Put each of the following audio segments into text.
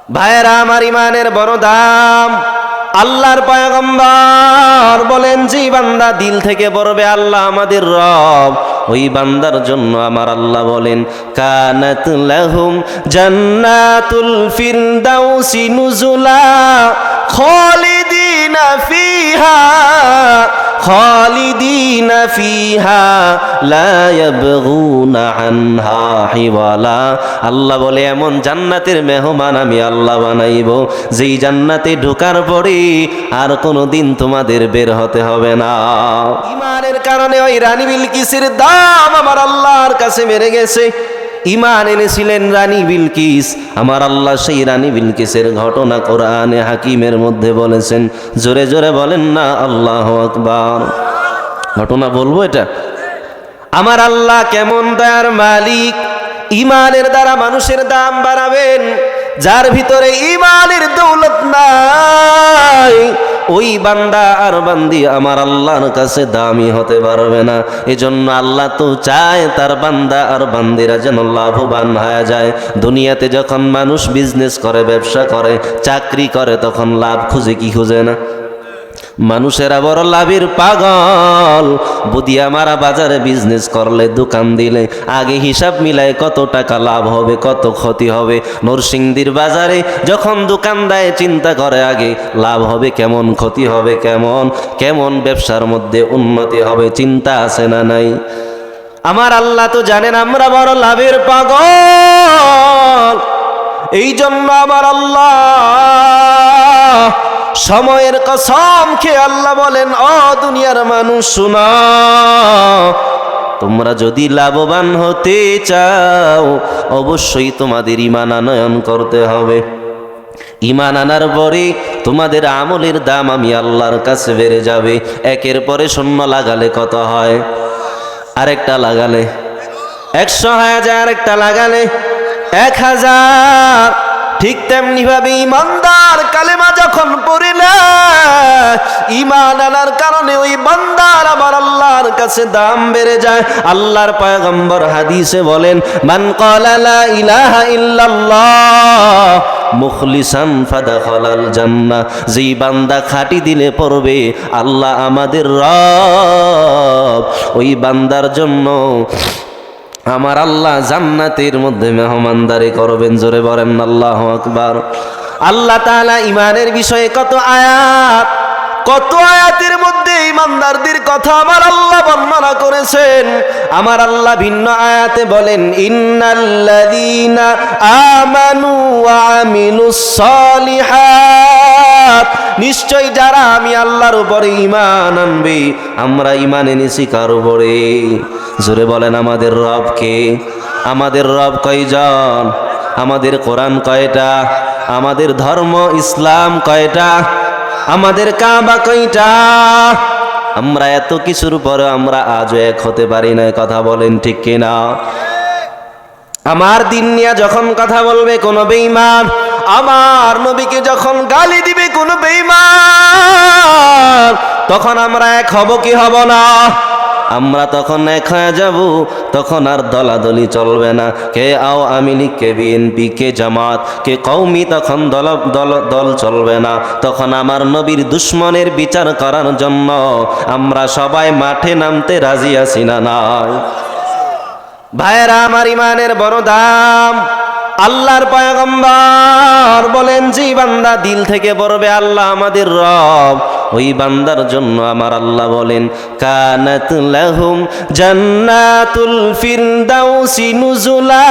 ভাইয়েরা আমার, ইমানের বড় দাম। আল্লাহর পয়গম্বর বলেন, যে বান্দা দিল থেকে বলবে আল্লাহ আমাদের রব, ওই বান্দার জন্য আমার আল্লাহ বলেন, কানাত লাহুম জান্নাতুল ফিরদাউসি নুজুলা খালিদিনা ফিহা খালিদিনা ফিহা লা ইয়াবগুনা আনহা হিওয়ালা। আল্লাহ বলে, এমন জান্নাতের মেহমান আমি আল্লাহ বানাইব, যেই জান্নাতে ঢোকার পরে আর কোনোদিন তোমাদের বের হতে হবে না। ইমানের কারণে ওই রানী বিলকিসের দাম আমার আল্লাহর কাছে বেড়ে গেছে। ইমান এনেছিলেন রানী বিলকিস, আমার আল্লাহ সেই রানী বিলকিসের ঘটনা কোরআনে হাকিমের মধ্যে বলেছেন। জোরে জোরে বলেন না আল্লাহু আকবার। ঘটনা বলবো এটা? আমার আল্লাহ কেমন দয়ার মালিক, ইমানের দ্বারা মানুষের দাম বাড়াবেন। যার ভিতরে ইমানের দৌলত নাই, ওই বান্দা আর বান্দি আমার আল্লাহর কাছে দামি হতে পারবে না। এজন্য আল্লাহ তো চায় তার বান্দা আর বান্দিরা যেন লাভবান হয়ে যায়। দুনিয়াতে যখন মানুষ বিজনেস করে, ব্যবসা করে, চাকরি করে, তখন লাভ খুঁজে কি খুঁজে না? মানুষেরা বড় লাভের পাগল। বুদিয়া মারা বাজারে বিজনেস করলে, দোকান দিলে আগে হিসাব মিলায় কত টাকা লাভ হবে, কত ক্ষতি হবে। নরসিংদীর বাজারে যখন দোকান দেয়, চিন্তা করে আগে লাভ হবে কেমন, ক্ষতি হবে কেমন, কেমন ব্যবসার মধ্যে উন্নতি হবে, চিন্তা আছে না নাই? আমার আল্লাহ তো জানেন আমরা বড় লাভের পাগল। এই জন্য আমার আল্লাহ সময়ের কসম খেয়ে আল্লাহ বলেন, ও দুনিয়ার মানুষ শুনো, তোমরা যদি লাভবান হতে চাও অবশ্যই তোমাদের ঈমান আনয়ন করতে হবে। ঈমান আনার পরে তোমাদের আমলের দাম আমি আল্লাহর কাছে বেড়ে যাবে। একের পরে শূন্য লাগালে কত হয়? আরেকটা লাগালে 100 হয়ে যায়, আরেকটা লাগালে 1000। ঠিক তেমনি ভাবে ইমানদার কালেমা যখন পড়ে না, ঈমান আনার কারণে ওই বান্দার আমার আল্লাহর কাছে দাম বেড়ে যায়। আল্লাহর পয়গম্বর হাদিসে বলেন, মান ক্বালা লা ইলাহা ইল্লাল্লাহ মুখলিসান ফাদাখালাল জান্নাহ। যেই বান্দা খাঁটি দিলে পড়বে আল্লাহ আমাদের রব, ওই বান্দার জন্য আমার আল্লাহ জান্নাতের মধ্যে মেহমানদারি করবেন। জোরে বলেন আল্লাহু আকবার। আল্লাহ তাআলা ইমানের বিষয়ে কত আয়াত, কত আয়াতের মধ্যে ইমানদারদের কথা আমার আল্লাহ বর্ণনা করেছেন। আমার আল্লাহ ভিন্ন আয়াতে বলেন, ইন্নাল্লাযীনা আমানু ওয়া আমিলুস সালিহাত, নিশ্চয় যারা আমি আল্লাহর উপরে ঈমান আনবে। আমরা ঈমান এনেছি কার উপরে? জোরে বলেন আমাদের রব কে? আমাদের রব কয়জন? আমাদের কোরআন কয়টা? আমাদের ধর্ম ইসলাম কয়টা? আমাদের কাবা কয়টা? আমরা এত কিছুর পরে আমরা আজও এক হতে পারি না। কথা বলেন ঠিক কিনা? আমার দিন নিয়ে যখন কথা বলবে কোন বেঈমান, আমার নবীকে যখন গালি দিবে কোন বেঈমান, তখন আমরা এক হব কি হব না? আমরা তখন এক হয়ে যাব। তখন আর দলাদলি চলবে না। কে আওয়ামী লীগ, কে বিএনপি, কে জামাত, কে কওমি, তখন দল চলবে না। তখন আমার নবীর দুশ্মনের বিচার করার জন্য আমরা সবাই মাঠে নামতে রাজি আছি না নাই? ভাইয়েরা আমার, ইমানের বড় দাম। আল্লাহর পয়গম্বর বলেন, যে বান্দা দিল থেকে বলবে আল্লাহ আমাদের রব, ওই বান্দার জন্য আমার আল্লাহ বলেন, কানাত লাহুম জান্নাতুল ফিরদাউসি নুজুলা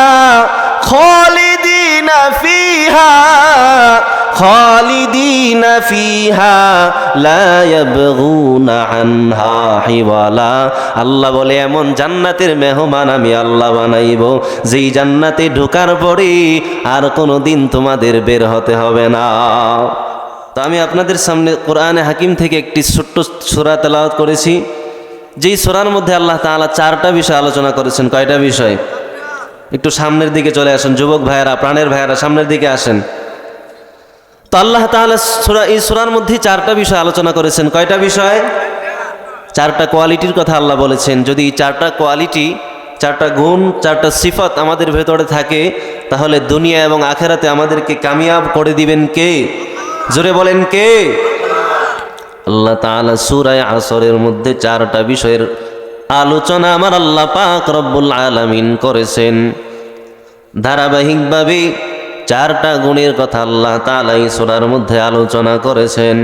খালিদিনা ফিহা খালিদিনা ফিহা লা ইয়াবগুনা আনহা হিওয়ালা। আল্লাহ বলে, এমন জান্নাতের মেহমান আমি আল্লাহ বানাইব, যেই জান্নাতে ঢোকার পরে আর কোনোদিন তোমাদের বের হতে হবে না। তো আমি আপনাদের সামনে কোরআনে হাকিম থেকে একটি ছোট্ট সূরা তেলাওয়াত করেছি, যেই সূরার মধ্যে আল্লাহ তাআলা 4টা বিষয় আলোচনা করেছেন। কয়টা বিষয়? একটু সামনের দিকে চলে আসেন, যুবক ভাইয়েরা, প্রাণের ভাইয়েরা, সামনের দিকে আসেন। তো আল্লাহ তাআলা এই সূরার মধ্যে 4টা বিষয় আলোচনা করেছেন। কয়টা বিষয়? 4টা কোয়ালিটির কথা আল্লাহ বলেছেন। যদি এই 4টা কোয়ালিটি, চারটা গুণ, চারটা সিফাত আমাদের ভেতরে থাকে, তাহলে দুনিয়া এবং আখেরাতে আমাদেরকে কামিয়াব করে দিবেন কে? জোরে বলেন কে? আল্লাহ তাআলা সূরা আসরের মধ্যে চারটা বিষয়ের আলোচনা আমার আল্লাহ পাক রব্বুল আলামিন করেছেন। ধারাবাহিকভাবে চারটা গুণের কথা আল্লাহ তাআলা এই সূরার মধ্যে আলোচনা করেছেন।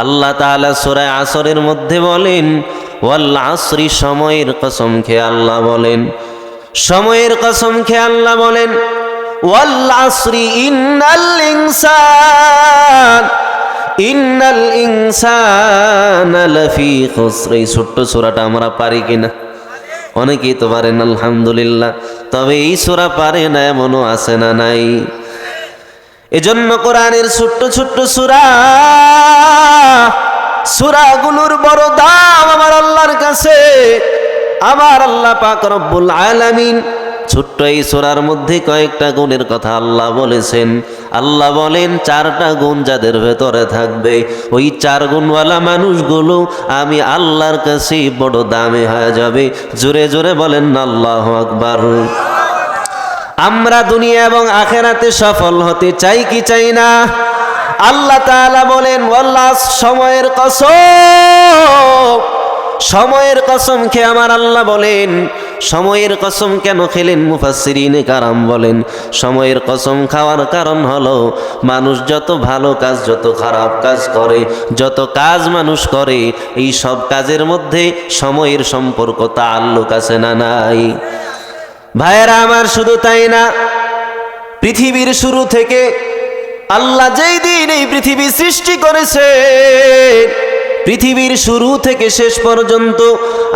আল্লাহ তাআলা সূরা আসরের মধ্যে বলেন, ওয়াল আসরি, সময়ের কসম খেয়ে আল্লাহ বলেন, সময়ের কসম খেয়ে আল্লাহ বলেন, ওয়াল আসরি ইন্নাল ইনসানা লাফি খুসর। এই ছোট্ট সূরাটা আমরা পারি কিনা? অনেকেই তো পারেন আলহামদুলিল্লাহ, তবে এই সূরা পারে না এমনও আছে না নাই? এজন্য কোরআনের ছোট্ট ছোট্ট সূরাগুলোর বড় দাম আমার আল্লাহর কাছে। আমার আল্লাহ পাক রব্বুল আলামিন ছোট্ট এই সূরার মধ্যে কয়েকটা গুণের কথা আল্লাহ বলেছেন। আল্লাহ বলেন, চারটা গুণ যাদের ভেতরে থাকবে, ওই চার গুণওয়ালা মানুষগুলো আমি আল্লাহর কাছে বড় দামি হয়ে যাবে। জোরে জোরে বলেন না আল্লাহু আকবার। আমরা দুনিয়া এবং আখেরাতে সফল হতে চাই কি চাই না? আল্লাহ তাআলা বলেন, ওয়াল্লাহ, সময়ের কসম, সময়ের কসম খেয়ে আমার আল্লাহ বলেন। সময়ের কসম কেন খেলেন? মুফাসসিরিনে কারাম বলেন, সময়ের কসম খাওয়ার কারণ হলো, মানুষ যত ভালো কাজ, যত খারাপ কাজ করে, যত কাজ মানুষ করে, এই সব কাজের মধ্যে সময়ের সম্পর্ক তাআল্লুক আছে না নাই? ভাইয়েরা আমার, শুধু তাই না, পৃথিবীর শুরু থেকে আল্লাহ যেই দিন এই পৃথিবী সৃষ্টি করেছে, পৃথিবীর শুরু থেকে শেষ পর্যন্ত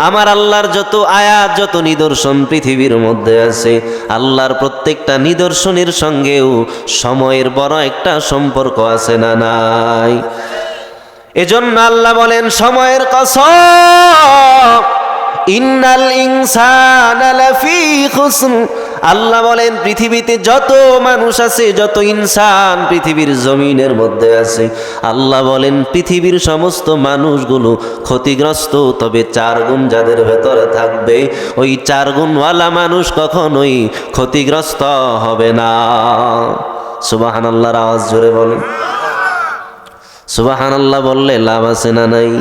আমার আল্লাহর যত আয়াত, যত নিদর্শন পৃথিবীর মধ্যে আছে, আল্লাহর প্রত্যেকটা নিদর্শনের সঙ্গেও সময়ের বড় একটা সম্পর্ক আছে না নাই? এজন্য আল্লাহ বলেন, সময়ের কসম, ইন্নাল ইনসানা লাফি খুসর। আল্লাহ বলেন, পৃথিবীতে যত মানুষ আছে, যত ইনসান পৃথিবীর জমিনের মধ্যে আছে, আল্লাহ বলেন পৃথিবীর সমস্ত মানুষগুলো ক্ষতিগ্রস্ত। তবে চার গুণ যাদের ভেতরে থাকবে, ওই চার গুণওয়ালা মানুষ কখনোই ক্ষতিগ্রস্ত হবে না। সুবহানাল্লাহর আওয়াজ জোরে বলেন। সুবহানাল্লাহ বললে লাভ আছে না নাই?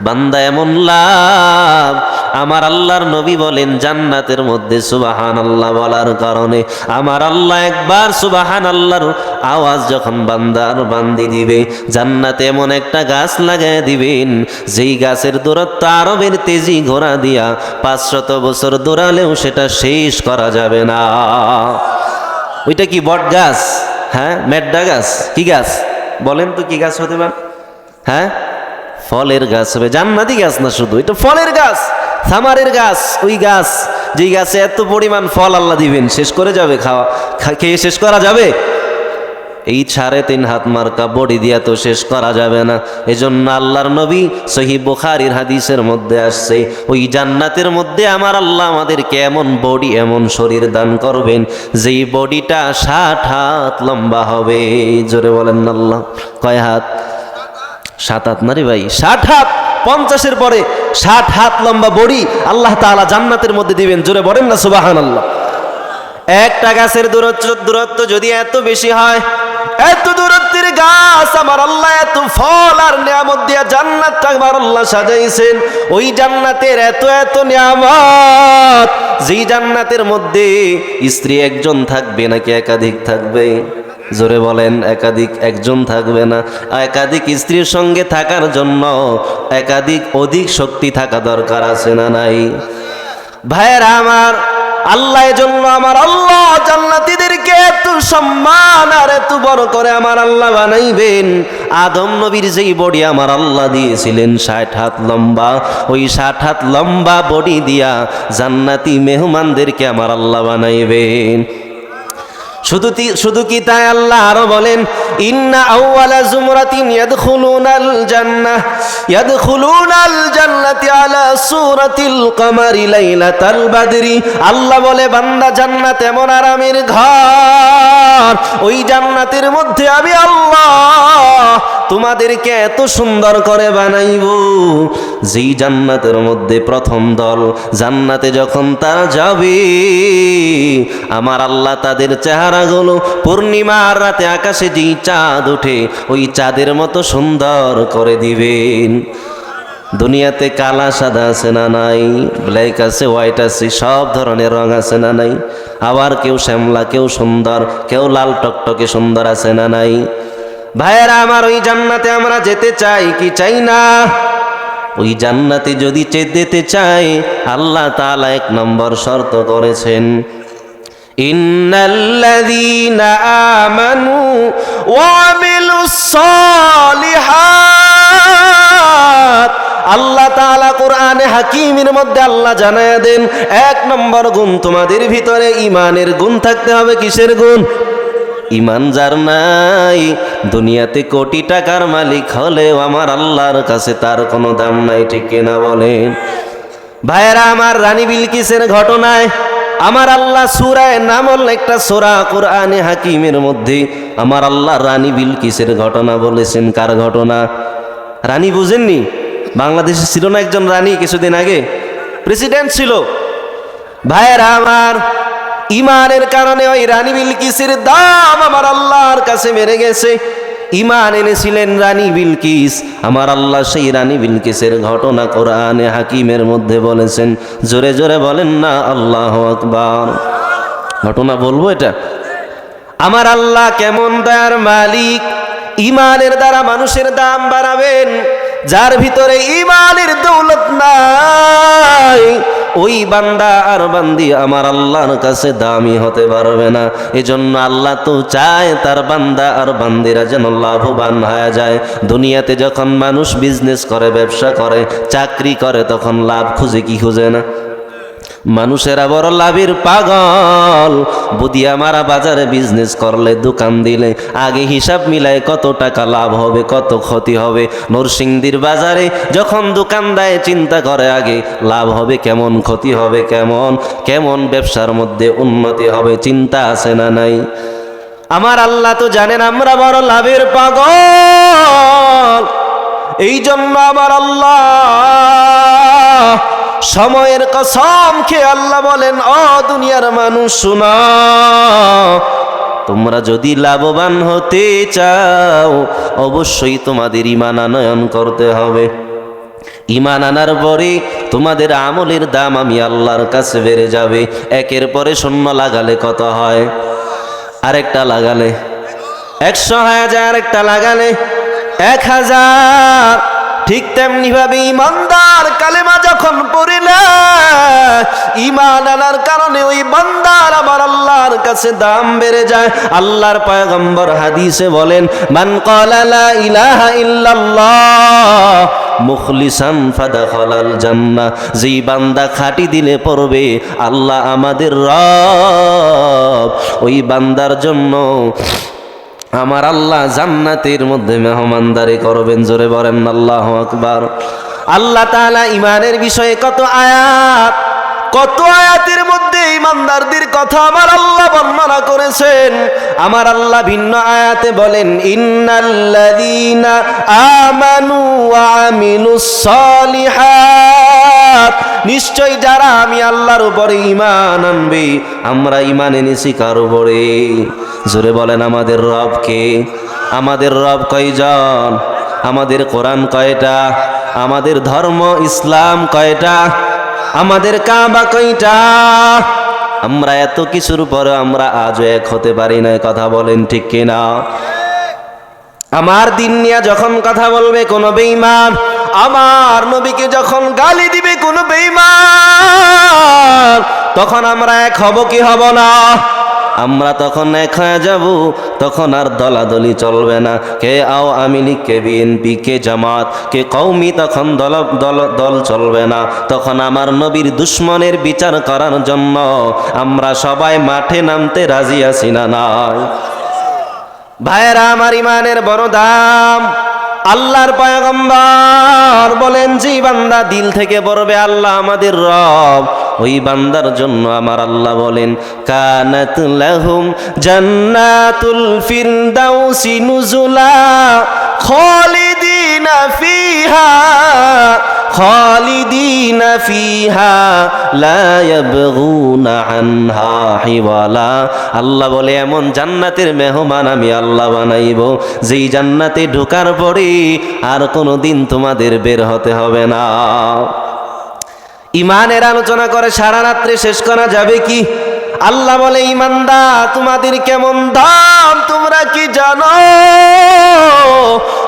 বান্দা এমন লাভ, আমার আল্লাহর নবী বলেন, জান্নাতের মধ্যে সুবহানাল্লাহ বলার কারণে আমার আল্লাহ একবার সুবহানাল্লাহর আওয়াজ যখন বান্দার বান্দি দিবে, জান্নাতে এমন একটা গাছ লাগায় দিবেন, যেই গাছের দূরত্ব আরবের তেজি ঘোড়া দিয়া 500 বছর দৌড়ালেও সেটা শেষ করা যাবে না। ওইটা কি বট গাছ? হ্যাঁ, মেড্ডা গাছ? কি গাছ বলেন তো? কি গাছ হতে পারে? হ্যাঁ, ফলের গাছ হবে, জান্নাতি গাছ না শুধু, এটা ফলের গাছ, থামারের গাছ। ওই গাছ, যেই গাছে এত পরিমাণ ফল আল্লাহ দিবেন, শেষ করে যাবে, খেয়ে শেষ করা যাবে? এই 3.5 হাত মার্কা বডি দিয়া তো শেষ করা যাবে না। এজন্য আল্লাহর নবী সহিহ বুখারীর হাদিসের মধ্যে আসছে, ওই জান্নাতের মধ্যে আমার আল্লাহ আমাদেরকে এমন বডি, এমন শরীর দান করবেন, যেই বডিটা 60 হাত লম্বা হবে। জোরে বলেন না আল্লাহ। কয় হাত? 7 হাত না রে ভাই, 60 হাত। 50-এর পরে 60 হাত লম্বা বডি আল্লাহ তাআলা জান্নাতের মধ্যে দিবেন। জোরে বলেন না সুবহানাল্লাহ। একটা গাছের দূরত্ব যদি এত বেশি হয়, এত দূরত্বের গাছ আমার আল্লাহ এত ফল আর নিয়ামত দিয়া জান্নাতটা আমার আল্লাহ সাজাইছেন, ওই জান্নাতের এত এত নিয়ামত, যেই জান্নাতের মধ্যে স্ত্রী একজন থাকবে নাকি একাধিক থাকবে? জোরে বলেন। একাধিক, একজন থাকবে না। একাধিক স্ত্রীর সঙ্গে থাকার জন্য অধিক শক্তি থাকা দরকার আছে না নাই? ভাইয়েরা আমার, আল্লাহ এজন্য আমার আল্লাহ জান্নাতীদেরকে এত সম্মান আর এত বড় করে আমার আল্লাহ বানাইবেন। আদম নবীর যেই বডি আমার আল্লাহ দিয়েছিলেন 60 হাত লম্বা, ওই 60 হাত লম্বা বডি দিয়া জান্নাতি মেহমানদেরকে আমার আল্লাহ বানাইবেন। শুধু কি তাই? আল্লাহ আরো বলেন, ইন্না আউওয়ালা জুমরাতিন ইয়াদখুলুনাল জান্নাতি আলা সূরাতিল কমারি লাইলাতাল বাদরি। আল্লাহ বলে, বান্দা, জান্নাত এমন আরামের ঘর, ওই জান্নাতের মধ্যে আমি আল্লাহ তোমাদেরকে এত সুন্দর করে বানাইবো, যেই জান্নাতের মধ্যে প্রথম দল জান্নাতে যখন তারা যাবে, আমার আল্লাহ তাদের চেহারাগুলো পূর্ণিমার রাতে আকাশে যেই চাঁদ ওঠে ওই চাঁদের মতো সুন্দর করে দিবেন। দুনিয়াতে কালা সাদা আছে না নাই, ব্ল্যাক আছে, হোয়াইট আছে, সব ধরনের রং আছে না নাই। আবার কেউ শ্যামলা, কেউ সুন্দর, কেউ লাল টকটকে সুন্দর আছে না নাই। ভাইয়েরা আমার, ওই জান্নাতে আমরা যেতে চাই কি চাই না? ওই জান্নাতে যদি যেতে চাই, আল্লাহ তাআলা 1 নম্বর শর্ত করেছেন, ইন্নাল্লাযীনা আমানু ওয়া আমিলুস সালিহাত। আল্লাহ তাআলা কোরআনে হাকিমের মধ্যে আল্লাহ জানায়া দেন, 1 নম্বর গুণ তোমাদের ভিতরে ঈমানের গুণ থাকতে হবে। কিসের গুণ? ঈমান যার নাই, দুনিয়াতে কোটি টাকার মালিক হলেও আমার আল্লাহর কাছে তার কোনো দাম নাই। ঠিক কিনা বলেন? ভাইয়েরা আমার, রানী বিলকিসের ঘটনায় আমার আল্লাহ সূরা নামল একটা সূরা কোরআনে হাকিমের মধ্যে আমার আল্লাহ রানী বিলকিসের ঘটনা বলেছেন। কার ঘটনা? রানী বুঝেননি? বাংলাদেশে ছিল না একজন রানী, কিছুদিন আগে প্রেসিডেন্ট ছিল। ভাইয়েরা আমার, ঈমানের কারণে ওই রানী বিলকিসের দাম আমার আল্লাহর কাছে বেড়ে গেছে। ঈমান এনেছিলেন রানী বিলকিস, আমার আল্লাহ সেই রানী বিলকিসের ঘটনা কোরআনে হাকিমের মধ্যে বলেছেন। জোরে জোরে বলেন না আল্লাহু আকবার। ঘটনা বলবো এটা? আমার আল্লাহ কেমন দয়ার মালিক, ঈমানের দ্বারা মানুষের দাম বাড়াবেন। যার ভিতরে ঈমানের দৌলত নাই, ওই বান্দা আর বান্দি আমার আল্লাহর কাছে দামি হতে পারবে না। এজন্য আল্লাহ তো চায় তার বান্দা আর বান্দিরা যেন লাভবান হয়ে যায়। দুনিয়াতে যখন মানুষ বিজনেস করে, ব্যবসা করে, চাকরি করে, তখন লাভ খুঁজে কি খুঁজে না? মানুষেরা বড় লাভের পাগল। বুদিয়া মারা বাজারে বিজনেস করলে, দোকান দিলে আগে হিসাব মিলায় কত টাকা লাভ হবে, কত ক্ষতি হবে। নরসিংদীর বাজারে যখন দোকান দেয় চিন্তা করে আগে লাভ হবে কেমন, ক্ষতি হবে কেমন, কেমন ব্যবসার মধ্যে উন্নতি হবে, চিন্তা আছে না নাই? আমার আল্লাহ তো জানেন আমরা বড় লাভের পাগল। এই জন্য আমার আল্লাহ সময়ের কসম খেয়ে আল্লাহ বলেন, ও দুনিয়ার মানুষ শোনো, তোমরা যদি লাভবান হতে চাও অবশ্যই তোমাদের ঈমান আনয়ন করতে হবে। ঈমান আনার পরে তোমাদের আমলের দাম আমি আল্লাহর কাছে বেড়ে যাবে। 1-এর পরে 0 লাগালে কত হয়? আরেকটা লাগালে 100 হয়ে যায়, আরেকটা লাগালে 1000। ঠিক তেমনি ভাবে ইমানদার কালেমা যখন পড়িলে ঈমান আনার কারণে ওই বান্দার আমার আল্লাহর কাছে দাম বেড়ে যায়। আল্লাহর পয়গম্বর হাদিসে বলেন, মান ক্বালা লা ইলাহা ইল্লাল্লাহ মুখলিসান ফাদাখালাল জান্নাহ। যেই বান্দা খাঁটি দিলে পড়বে আল্লাহ আমাদের রব, ওই বান্দার জন্য আমার আল্লাহ জান্নাতের মধ্যে মেহমানদারি করবেন। জোরে বলেন আল্লাহু আকবার। আল্লাহ তাআলা ঈমানের বিষয়ে কত আয়াত, কত আয়াতের মধ্যে ঈমানদারদের কথা আমার আল্লাহ বর্ণনা করেছেন। আমার আল্লাহ ভিন্ন আয়াতে বলেন, ইন্নাল্লাযীনা আমানু ওয়া আমিলুস সালিহাত। নিশ্চয় যারা আমি আল্লাহর উপরে ঈমান আনবে। আমরা ঈমান এনেছি কার উপরে? জোরে বলেন আমাদের রব কে? আমাদের রব কয়জন? আমাদের কোরআন কয়টা? আমাদের ধর্ম ইসলাম কয়টা? আমাদের কাবা কয়টা? আমরা এত কিছুর পরে আমরা আজও এক হতে পারি না। কথা বলেন ঠিক কিনা? আমার দিন নিয়ে যখন কথা বলবে কোনো বেঈমান, আমার নবীকে যখন গালি দিবে কোনো বেঈমান, তখন আমরা এক হব কি হব না? আমরা তখন এক হয়ে যাব। তখন আর দলাদলি চলবে না। কে আওয়ামী লীগ, কে বিএনপি, কে জামাত, কে কওমি, তখন দল চলবে না। তখন আমার নবীর দুশ্মনের বিচার করার জন্য আমরা সবাই মাঠে নামতে রাজি আছি না নাই? ভাইয়েরা আমার, ঈমানের বড় দাম। আল্লাহর পয়গম্বর বলেন, যে বান্দা দিল থেকে বলবে আল্লাহ আমাদের রব, ওই বান্দার জন্য আমার আল্লাহ বলেন কানাত লাহুম জান্নাতুল ফিরদাউসি নুজুলা খালিদিনা ফিহা খালিদিনা ফিহা লা ইয়াবগুনা আনহা হিওয়ালা। আল্লাহ বলে এমন জান্নাতের মেহমান আমি আল্লাহ বানাইব যেই জান্নাতে ঢোকার পরে আর কোনোদিন তোমাদের বের হতে হবে না। ইমানের আলোচনা করে সারা রাত্রে শেষ করা যাবে কি? আল্লাহ বলে ইমানদা তোমাদের কেমন দাম তোমরা কি জানো?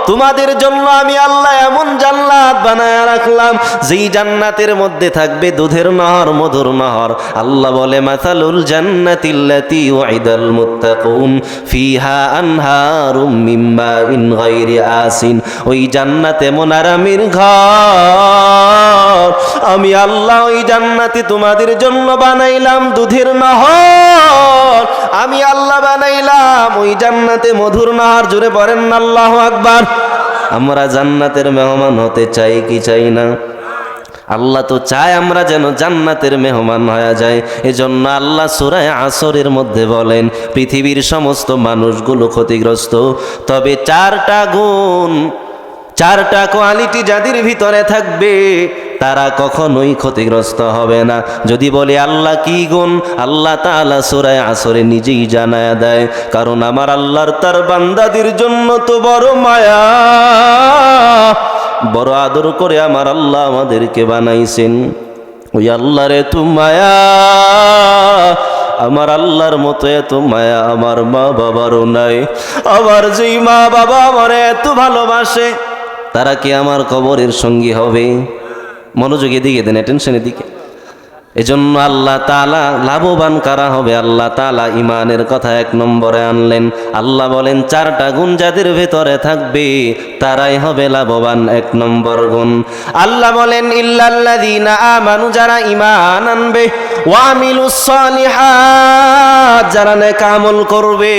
তোমাদের জন্য আমি আল্লাহ এমন জান্নাত বানায় রাখলাম যেই জান্নাতের মধ্যে থাকবে দুধের নহর মধুর নহর। আল্লাহ বলে মাসালুল জান্নাতিল্লাতী ওয়াইদাল মুত্তাকুন ফিহা আনহারুম মিন মাইন গায়রি আসিন। ওই জান্নাতে মোনারামির ঘর আমি আল্লাহ ওই জান্নাতে তোমাদের জন্য বানাইলাম দুধের নহর আমি আল্লাহ বানাইলাম ওই জান্নাতে মধুর নহর। জোরে পড়েন আল্লাহু আকবার। আমরা জান্নাতের মেহমান হতে চাই কি চাই না? আল্লাহ তো চায় আমরা যেন জান্নাতের মেহমান হয়ে যায়। এজন্য আল্লাহ সূরা আসরের মধ্যে বলেন পৃথিবীর সমস্ত মানুষগুলো ক্ষতিগ্রস্ত, তবে চারটা কোয়ালিটি যাদের ভিতরে থাকবে তারা কখনোই ক্ষতিগ্রস্ত হবে না। যদি বলে আল্লাহ কি গুণ, আল্লাহ তাআলা সূরা আসরে নিজেই জানায়া দেয়, কারণ আমার আল্লাহর তার বান্দাদের জন্য তো বড় মায়া, বড় আদর করে আমার আল্লাহ আমাদেরকে বানাইছেন। ওই আল্লাহর এত মায়া, আমার আল্লাহর মতো এত মায়া আমার মা বাবারও নাই। আমার যেই মা বাবা আমার এত ভালোবাসে তারা কি আমার কবরের সঙ্গী হবে? মনোযোগের দিকে দেন, টেনশনের দিকে। এজন্য আল্লাহ তাআলা লাভবান কারা হবে? আল্লাহ তাআলা ইমানের কথা এক নম্বরে আনলেন। আল্লাহ বলেন চারটা গুণ যাদের ভেতরে থাকবে তারাই হবে লাভবান। এক নম্বর গুণ আল্লাহ বলেন ইল্লাল্লাযীনা আমানু, যারা ঈমান আনবে, ওয়া আমিলুস সালিহাত, যারা নেক আমল করবে,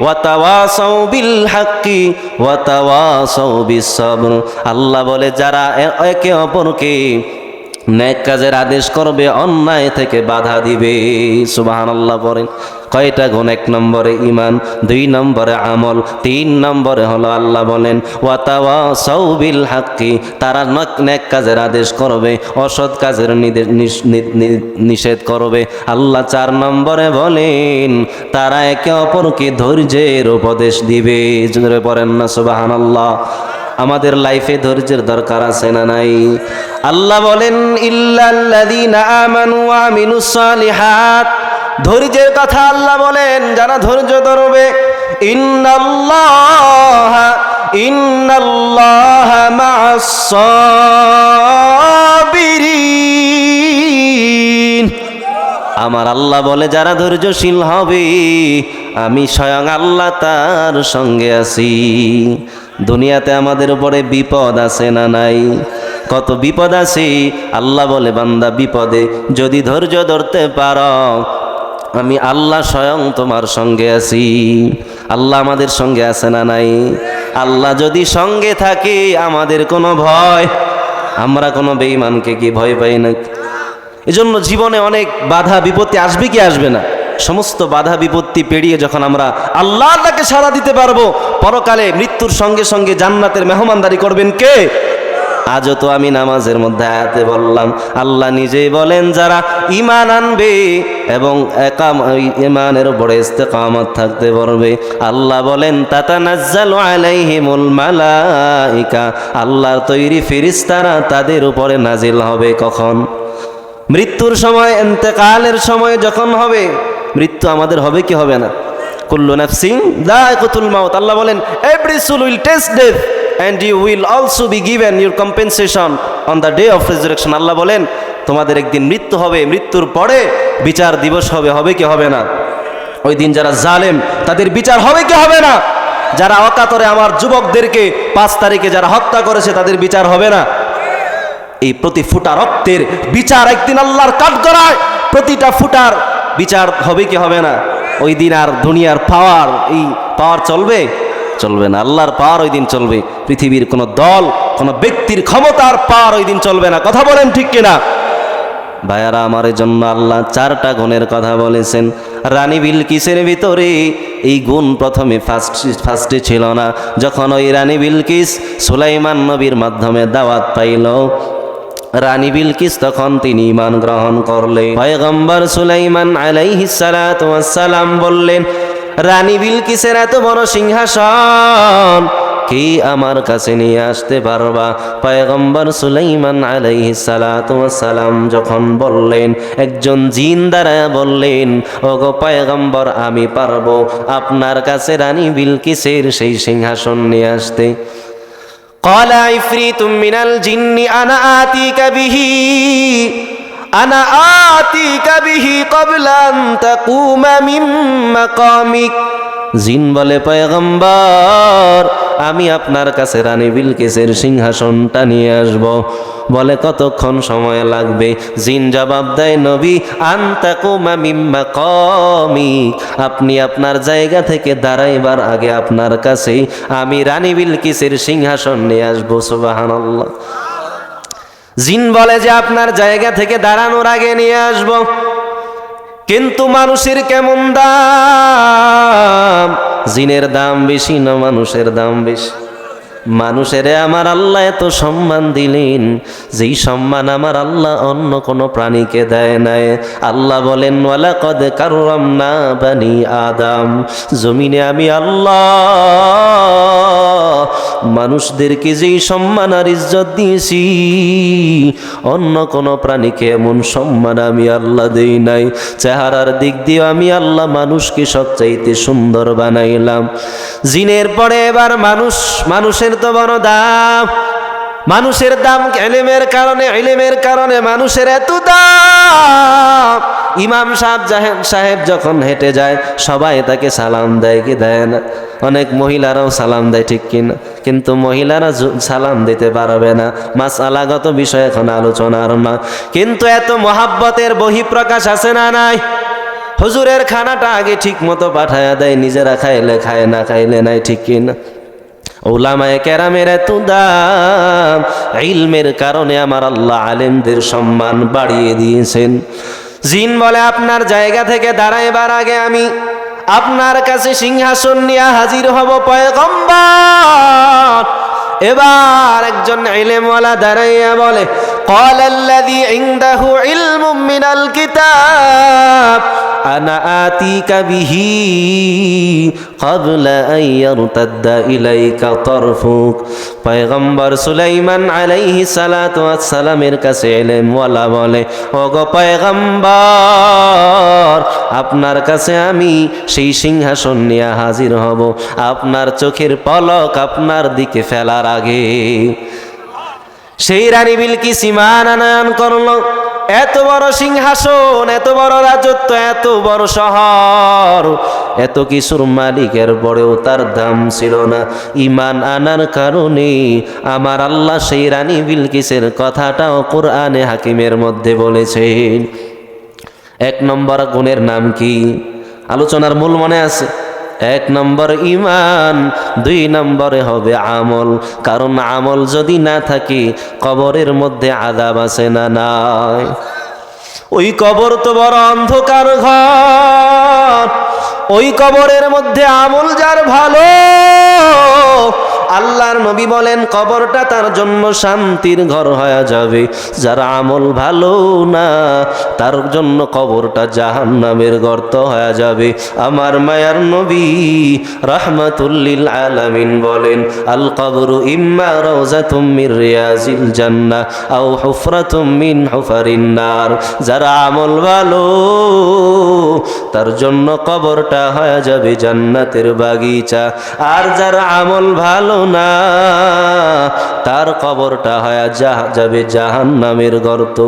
ওয়া তাওয়াসাউ বিল হাক্কি ওয়া তাওয়াসাউ বিস সাবর। আল্লাহ বলে যারা একে অপরকে নেক কাজের আদেশ করবে, অন্যায় থেকে বাধা দিবে। সুবহানাল্লাহ পড়েন। কয়টা গুণ? এক নম্বরে ঈমান, দুই নম্বরে আমল, তিন নম্বরে হলো আল্লাহ বলেন ওয়া তাওয়াসাউ বিল হাক্কি, তারা নেক কাজের আদেশ করবে, অসৎ কাজের নিষেধ করবে। আল্লাহ চার নম্বরে বলেন তারা একে অপরকে ধৈর্যের উপদেশ দিবে। জোরে পড়েন না সুবহানাল্লাহ। আমাদের লাইফে ধৈর্যের দরকার আছে না নাই? আল্লাহ বলেন ইল্লাল্লাযীনা আমানু ওয়া আমিলুস সালিহাত, ধৈর্যের কথা আল্লাহ বলেন যারা ধৈর্য ধরবে, ইন্নাল্লাহা মা'আস সাবিরিন। আমার আল্লাহ বলে যারা ধৈর্যশীল হবে আমি স্বয়ং আল্লাহ তার সঙ্গে আছি। দুনিয়াতে আমাদের উপরে বিপদ আছে না নাই? কত বিপদ আছে। আল্লাহ বলে বান্দা বিপদে যদি ধৈর্য ধরতে পারো আমি আল্লাহ স্বয়ং তোমার সঙ্গে আছি। আল্লাহ আমাদের সঙ্গে আছে না নাই? আল্লাহ যদি সঙ্গে থাকে আমাদের কোনো ভয়, আমরা কোনো বেঈমানকে কি ভয় পাই না? এজন্য জীবনে অনেক বাধা বিপত্তি আসবে কি আসবে না? সমস্ত বাধা বিপত্তি পেরিয়ে যখন আমরা আল্লাহকে সাড়া দিতে পারবো, পরকালে মৃত্যুর সঙ্গে সঙ্গে জান্নাতের মেহমানদারি করবেন কে? আজও তো আমি নামাজের মধ্যে আয়াতে বললাম আল্লাহ নিজেই বলেন যারা ঈমান আনবে এবং ঈমানের উপরে ইস্তেকামত থাকতে পারবে, আল্লাহ বলেন তাতানাজ্জালু আলাইহিমুল মালাইকা, আল্লাহর তৈরি ফেরেশতারা তাদের উপরে নাজিল হবে। কখন? মৃত্যুর সময়, ইন্তেকালের সময় যখন হবে। মৃত্যু আমাদের হবে কি হবে না? কুল্লু নাফসিন যায়কাতুল মাউত। আল্লাহ বলেন every soul will taste death and you will also be given your compensation on the day of resurrection. আল্লাহ বলেন তোমাদের একদিন মৃত্যু হবে, মৃত্যুর পরে বিচার দিবস হবে। হবে কি হবে না? ওই দিন যারা জালেম তাদের বিচার হবে কি হবে না? যারা অকাতরে আমার যুবকদেরকে 5 তারিখে যারা হত্যা করেছে তাদের বিচার হবে না? এই প্রতি ফুটা রক্তের বিচার একদিন আল্লাহর কাঠগড়ায়, প্রতিটা ফুটার বিচার হবে কি হবে না? ওই দিন আর দুনিয়ার পাওয়ার, এই পাওয়ার চলবে? চলবে না। আল্লাহর পাওয়ার ওই দিন চলবে। পৃথিবীর কোনো দল, কোনো ব্যক্তির ক্ষমতার পাওয়ার ওই দিন চলবে না। কথা বলেন ঠিক কিনা? ভাইয়ারা, আমার জন্য আল্লাহ 4টা গুণের কথা বলেছেন। রানী বিলকিসের ভিতরে এই গুণ প্রথমে ফার্স্টে ছিল না। যখন ওই রানী বিলকিস সুলাইমান নবীর মাধ্যমে দাওয়াত পাইল, রানী বিলকিস তখন তিনি ঈমান গ্রহণ করলেন। পয়গম্বর সুলাইমান আলাইহিস সালাতু ওয়াস সালাম বললেন, রানী বিলকিসের এত বড় সিংহাসন কি আমার কাছে নিয়ে আসতে পারবা? পয়গম্বর সুলাইমান আলাইহিস সালাতু ওয়াস সালাম যখন বললেন, একজন জিন দাঁড়ায় বললেন, ওগো পয়গম্বর, আমি পারবো আপনার কাছে রানী বিলকিসের সেই সিংহাসন নিয়ে আসতে। قال عفريت من الجن أنا آتيك به قبل أن تقوم من مقامك। জিন বলে, পয়গম্বর, আমি আপনার কাছে রানী বিলকিসের সিংহাসনটা নিয়ে আসব। বলে, কতক্ষণ সময় লাগবে? জিন জবাব দেয়, নবী, আনতাকুমা মিন মাকামিক, আপনি আপনার জায়গা থেকে দাঁড়াইবার আগে আপনার কাছে আমি রানী বিলকিসের সিংহাসন নিয়ে আসবো। সুবহানাল্লাহ। জিন বলে যে আপনার জায়গা থেকে দাঁড়ানোর আগে নিয়ে আসব। কিন্তু মানুষের কেমন দাম? জিনের দাম বেশি না মানুষের দাম বেশি? মানুষের আমার আল্লাহ এত সম্মান দিলেন, যেই সম্মান আমার আল্লাহ অন্য কোনো প্রাণীকে দেয় নাই। আল্লাহ বলেন, ওয়ালাকাদ কাররামনা বানি আদম, জমিনে আমি আল্লাহ মানুষদেরকে যেই সম্মান আর ইজ্জত দিয়েছি, অন্য কোনো প্রাণীকে এমন সম্মান আমি আল্লাহ দেই নাই। চেহারার দিক দিয়ে আমি আল্লাহ মানুষকে সবচাইতে সুন্দর বানাইলাম। জিনের পরে এবার মানুষের তো বড় দাম। মানুষের দাম ইলমের কারণে মানুষের এত দাম। ইমাম সাহেব যখন হেঁটে যায়, সবাই তাকে সালাম দেয় কি দেয় না? অনেক মহিলারাও সালাম দেয়, ঠিক কিনা? কিন্তু মহিলারা সালাম দিতে পারবে না, মাসআলাগত বিষয় এখন আলোচনার না। কিন্তু এত মহাব্বতের বহিঃপ্রকাশ আছে না নাই? হুজুরের খানাটা আগে ঠিক মতো পাঠায়া দেয়, নিজেরা খাইলে খায়, না খাইলে নাই, ঠিক কিনা? উলামায়ে কেরামের এত দাম, ইলমের কারণে আমার আল্লাহ আলেমদের সম্মান বাড়িয়ে দিয়েছেন। জিন বলে, আপনার জায়গা থেকে দাঁড়াইবার আগে আমি আপনার কাছে সিংহাসন নিয়ে হাজির হব পয়গম্বর। এবার একজন ইলমওয়ালা দাঁড়াইয়া বলে, ক্বালাল্লাযী ইনদাহু ইলমুম মিনাল কিতাব আনা আতিকা বিহি ক্বাবলা আন ইয়ারতাদ্দা ইলাইকা তারফুক। পয়গম্বর সুলাইমান আলাইহিস সালাতু ওয়াস সালামের কাছে ইলমওয়ালা বলে, ওগো পয়গম্বর, আপনার কাছে আমি সেই সিংহাসন নিয়ে হাজির হব আপনার চোখের পলক আপনার দিকে ফেলার আগে। সেই রানী বিলকিস ঈমান আনয়ন করলো। এত বড় সিংহাসন, এত বড় রাজত্ব, এত বড় শহর, এত কিছুর মালিকের পরেও তার দাম ছিল না। ঈমান আনার কারণে আমার আল্লাহ সেই রানী বিলকিসের কথাটাও কোরআনে হাকিমের মধ্যে বলেছেন। 1 নম্বর গুণের নাম কি? আলোচনার মূল মনে আছে? 1 নম্বর ঈমান, 2 নম্বরে হবে আমল। কারণ আমল যদি না থাকে, কবরের মধ্যে আযাব আছে না নাই? ওই কবর তো বড় অন্ধকার ঘর। ওই কবরের মধ্যে আমল যার ভালো, আল্লাহর নবী বলেন কবরটা তার জন্য শান্তির ঘর হয়ে যাবে। যার আমল ভালো না, তার জন্য কবরটা জাহান্নামের গর্ত হয়ে যাবে। আমার মায়ার নবী রাহমাতুল লিল আলামিন বলেন, আল কবরু ইম্মা রাউযাতুম মির রিয়াজিল জান্নাহ আও হুফরাতুম মিন হুফারিন নার। যার আমল ভালো, তার জন্য কবরটা হয়ে যাবে জান্নাতের বাগিচা। আর যার আমল ভালো না, তার কবরটা হয়ে যাবে জাহান্নামের গর্ত।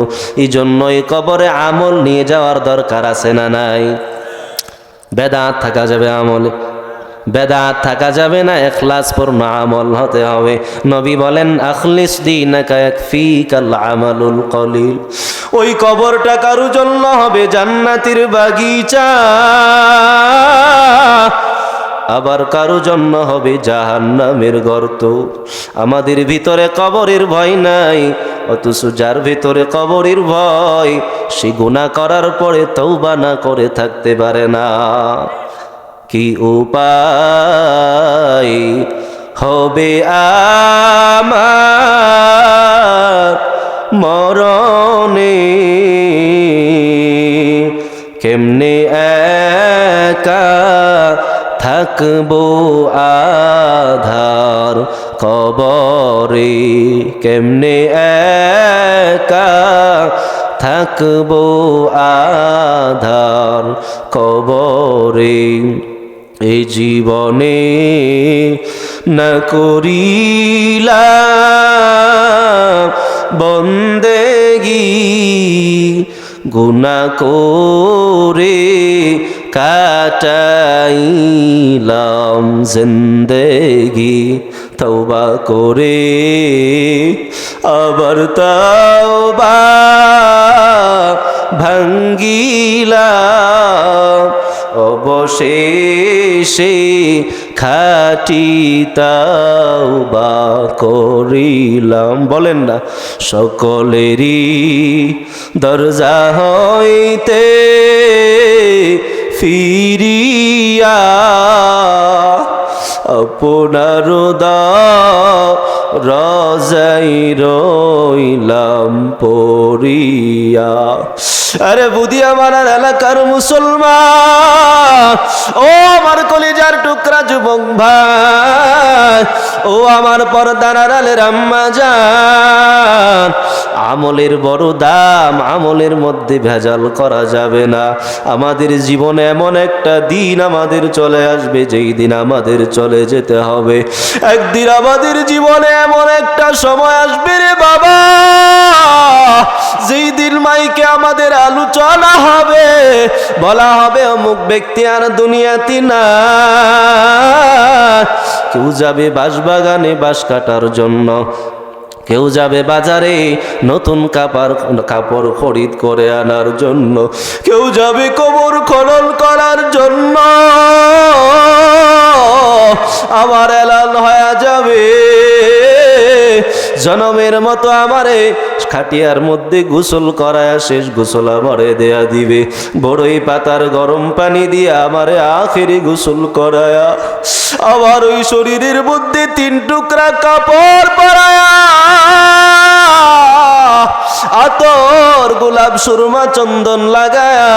এই জন্য এই কবরে আমল নিয়ে যাওয়ার দরকার আছে না নাই? বেদাত থাকা যাবে আমলে, বেদাত থাকা যাবে না। ইখলাসপূর্ণ আমল হতে হবে। নবী বলেন, আখলিস দীনাকা ইয়াকফিকাল আমালুল কলিল। ওই কবরটা কারো জন্য হবে জান্নাতের বাগিচা, আবার কারো জন্য হবে জাহান্নামের গর্ত। আমাদের ভিতরে কবরের ভয় নাই, অথচ যার ভিতরে কবরের ভয়, সে গুনাহ করার পরে তওবা না করে থাকতে পারে না। কি উপায় হবে আমার মরণে, কেমনে একা থাকবো আধার কবরে, কেমনে একা থাকবো আধার কবরে। এই জীবনে না করিলাম বন্দেগি, গুনাহ করে কাটাইলাম জিন্দেগি, তওবা করে আবার তওবা ভাঙ্গিলাম, অবশেষে খাঁটি তওবা করিলাম। বলেন না, সকলেরই দরজা হইতে ফিরিয়া আপনার দরজায় রইলাম পড়িয়া। আরে বুদ্ধি আমার এলাকার মুসলমান, ও আমার কলিজার টুকরা যুবক ভাই, ও আমার পর্দার আড়ালের আম্মা জান, আমলের বড় দাম, আমলের মধ্যে ভেজাল করা যাবে না। আমাদের জীবনে এমন একটা দিন আমাদের চলে আসবে, যেই দিন আমাদের চলে যেতে হবে। একদিন আমাদের জীবনে এমন একটা সময় আসবে রে বাবা, যেই দিন মাইকে আমাদের আলোচনা হবে, বলা হবে অমুক ব্যক্তি আর দুনিয়াতে না। কেউ যাবে বাঁশবাগানে বাঁশ কাটার জন্য, কেউ যাবে বাজারে নতুন কাপড় খরিদ করে আনার জন্য, কেউ যাবে কবর খনন করার জন্য। আমার এলান হয়ে যাবে, জনমের মতো আমারে খাটিয়ার মধ্যে গোসল করায় শেষ গোসল আমারে দেয়া দিবে, বড়ই পাতার গরম পানি দিয়ে আমারে আখেরি গোসল করায়া আমার ওই শরীরের মধ্যে 3 টুকরা কাপড় পরায়া, আতর গোলাপ সুরমা চন্দন লাগায়া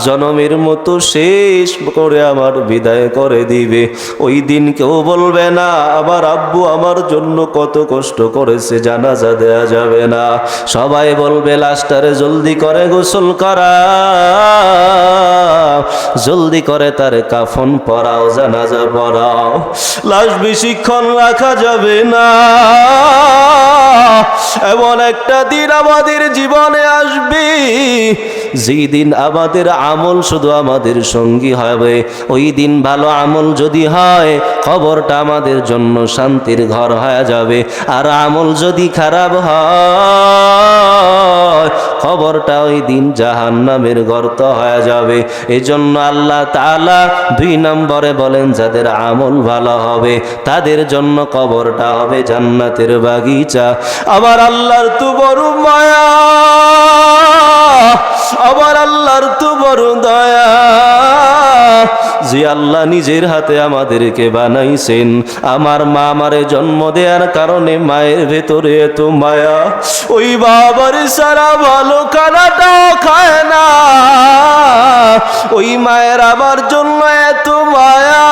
জনমের মতো শেষ করে আমার বিদায় করে দিবে। ওই দিন কেউ বলবে না আমার আব্বু আমার জন্য কত কষ্ট করেছে, জানাজা দেয়া যাবে না। সবাই বলবে লাশটারে জলদি করে গোসল করা, জলদি করে তার কাফন পরাও, জানাজা পরাও। লাশ বেশিক্ষণ রাখা যাবে না। এমন একটা দিন আমাদের জীবনে আসবে, যেই দিন আমাদের আমল শুধু আমাদের সঙ্গী হবে। ওই দিন ভালো আমল যদি হয়, কবরটা আমাদের জন্য শান্তির ঘর হয়ে যাবে। আর আমল যদি খারাপ হয়, কবরটা ওই দিন জাহান্নামের গর্ত হয়ে যাবে। এজন্য আল্লাহ তাআলা 2 নম্বরে বলেন, যাদের আমল ভালো হবে তাদের জন্য কবরটা হবে জান্নাতের বাগিচা। আমার আল্লাহর তো বড় মায়া, আমার আল্লাহর তো বড় দয়া, যে আল্লাহ নিজের হাতে আমাদেরকে বানাইছেন। আমার মা আমারে জন্ম দেওয়ার কারণে মায়ের ভেতরে এত মায়া, ওই বাবার সারা ভালো খানাটাও খায় না। ওই মায়ের আমার জন্য এত মায়া,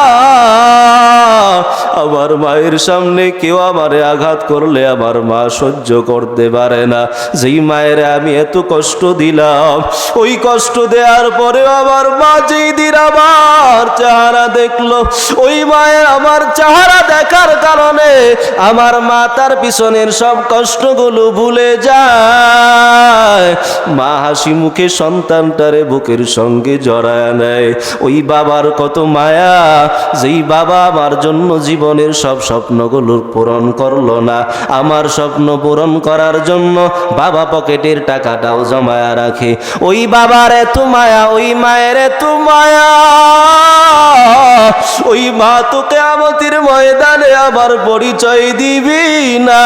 আমার মায়ের সামনে কেউ আমারে আঘাত করলে আমার মা সহ্য করতে পারে না। যেই মায়ের আমি এত কষ্ট দিলাম, ওই কষ্ট দেওয়ার পরে আমার মা যেই দিন আমার চেহারা দেখলো, ওই মায়ের আমার চেহারা দেখার কারণে আমার মা তার পিছনের সব কষ্টগুলো ভুলে যায়। মা হাসি মুখে সন্তানটারে বুকের সঙ্গে জড়ায় নেয়। ওই বাবার কত মায়া, যেই বাবা আমার জন্য জীবনের সব স্বপ্নগুলো পূরণ করলো না। আমার স্বপ্ন পূরণ করার জন্য বাবা পকেটের টাকাটাও জমায়া রাখে। ওই বাবার এত মায়া, ওই মায়ের এত মায়া, ওই মা তো কিয়ামতের ময়দানে আমার পরিচয় দিবি না।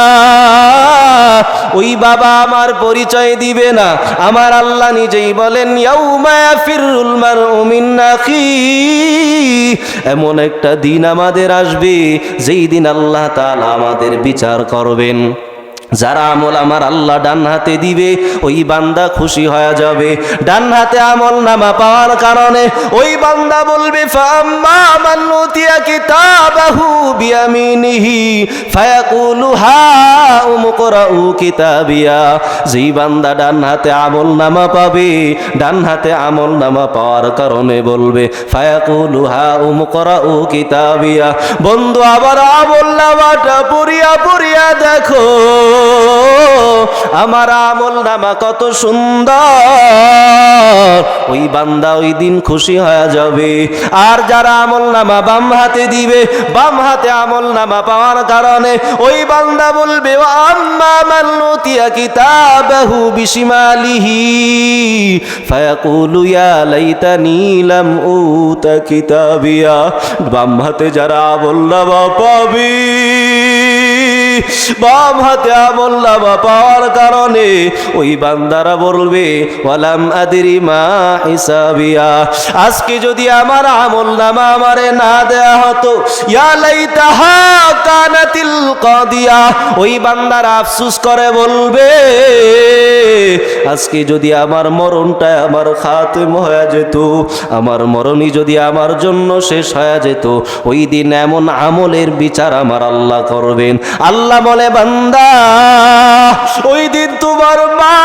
ওই বাবা আমার পরিচয় দিবে না। আমার আল্লাহ নিজেই বলেন, ইয়াউমা ইয়াফিরুল মারউ মিন আখিহি, এমন একটা দিন আমাদের আসবে যেই দিন আল্লাহ তাআলা আমাদের বিচার করবেন। যারা আমল আমার আল্লাহ ডান হাতে দিবে, ওই বান্দা খুশি হয়ে যাবে। ডান হাতে আমল নামা পাওয়ার কারণে ওই বান্দা বলবে, ফাম্মা মান উতিয়া কিতাবাহু বিয়ামিনিহি ফায়াকুলু হাউম ইকরাউ কিতাবিয়া। যেই বান্দা ডান হাতে আমল নামা পাবে, ডান হাতে আমল নামা পাওয়ার কারণে বলবে, ফায়াকুলু হাউম ইকরাউ কিতাবিয়া। বন্ধু, আবার আমল নামাটা পড়িয়া পড়িয়া দেখো আমার আমল নামা কত সুন্দর। ওই বান্দা ওই দিন খুশি হয়ে যাবে। আর যারা আমল নামা বাম হাতে দিবে, বাম হাতে আমল নামা পাওয়ার কারণে ওই বান্দা বলবে, আম্মা মান উতিয়া কিতাবাহু বিশিমালিহি ফায়াকুলু ইয়া লাইতানি লাম উতা কিতাবিয়া। বাম হাতে যারা আমল নামা পাবে, বাম হাতে আমল নামা পাওয়ার কারণে ওই বান্দারা বলবে, ওয়ালাম আদরি মা হিসাবিয়া। আজকে যদি আমার আমল নামা আমারে না দেয়া হতো, ইয়া লাইতাহা কানাতিল কাদিয়া। ওই বান্দারা আফসোস করে বলবে, আজকে যদি আমার মরণটা আমার খাতেম হয়ে যেত, আমার মরণই যদি আমার জন্য শেষ হয়ে যেত। ওই দিন এমন আমলের বিচার আমার আল্লাহ করবেন। আল্লাহ বলে, বান্দা, ওই দিন তোমার মা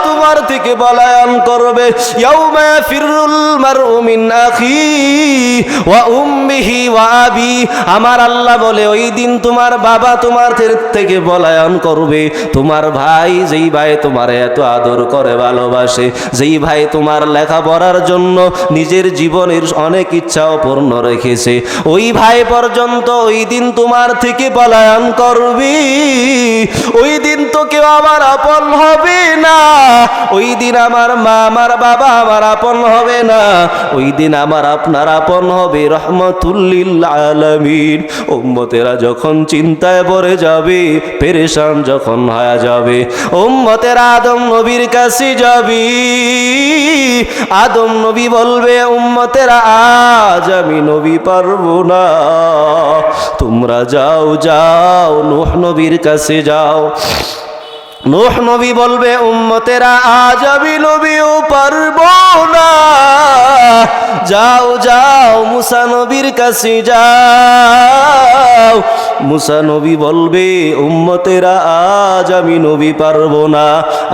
তোমার থেকে পলায়ন করবে। ইয়াউমা ইয়াফিরুল মারউ মিন আখিহি ওয়া উম্মিহি ওয়া আবি। আমার আল্লাহ বলে, ওই দিন তোমার বাবা তোমার থেকে পলায়ন করবে। তোমার ভাই, যেই ভাই তোমার এত আদর করে ভালোবাসে, যেই ভাই তোমার লেখাপড়ার জন্য নিজের জীবনের অনেক ইচ্ছাও পূর্ণ রেখেছে, ওই ভাই পর্যন্ত ওই দিন তোমার থেকে পলায়ন করবি। ওই দিন তো কেউ আমার আপন হবে না। ওই দিন আমার মা, আমার বাবা আমার আপন হবে না। ওই দিন আমার আপনার আপন হবে রহমাতুল লিল আলামিন। উম্মতেরা যখন চিন্তায় পড়ে যাবে, পেরেশান যখন হয়ে যাবে, উম্মতেরা আদম নবীর কাছে যাবি। আদম নবী বলবে, উম্মতেরা আজ আমি নবী পারবো না, তোমরা যাও যাও নূহ নবীর কাছে যাও। নূহ নবী বলবে, উম্মতেরা আজ আমি নবীও পারবো না, যাও যাও মুসা নবীর কাছে যাও। মুসা নবী বলবে, উম্মতেরা আজ আমি নবী পারবো না,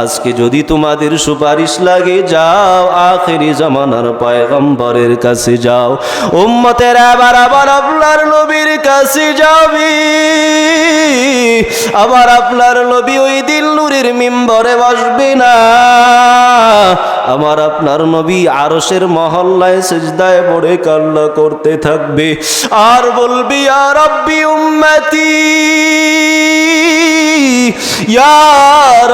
আজকে যদি তোমাদের সুপারিশ লাগে যাও আখেরি জামানার পয়গম্বরের কাছে যাও। উম্মতেরা আবার আপনার নবীর কাছে যাবি। আবার আপনার নবী ওই দিন নূরের মিম্বরে বসবে না। আমার আপনার নবী আরশের মহল্লায় সিজদায় পড়ে কান্না করতে থাকবে আর বলবি, ইয়া রাব্বি উম্মতি, ইয়া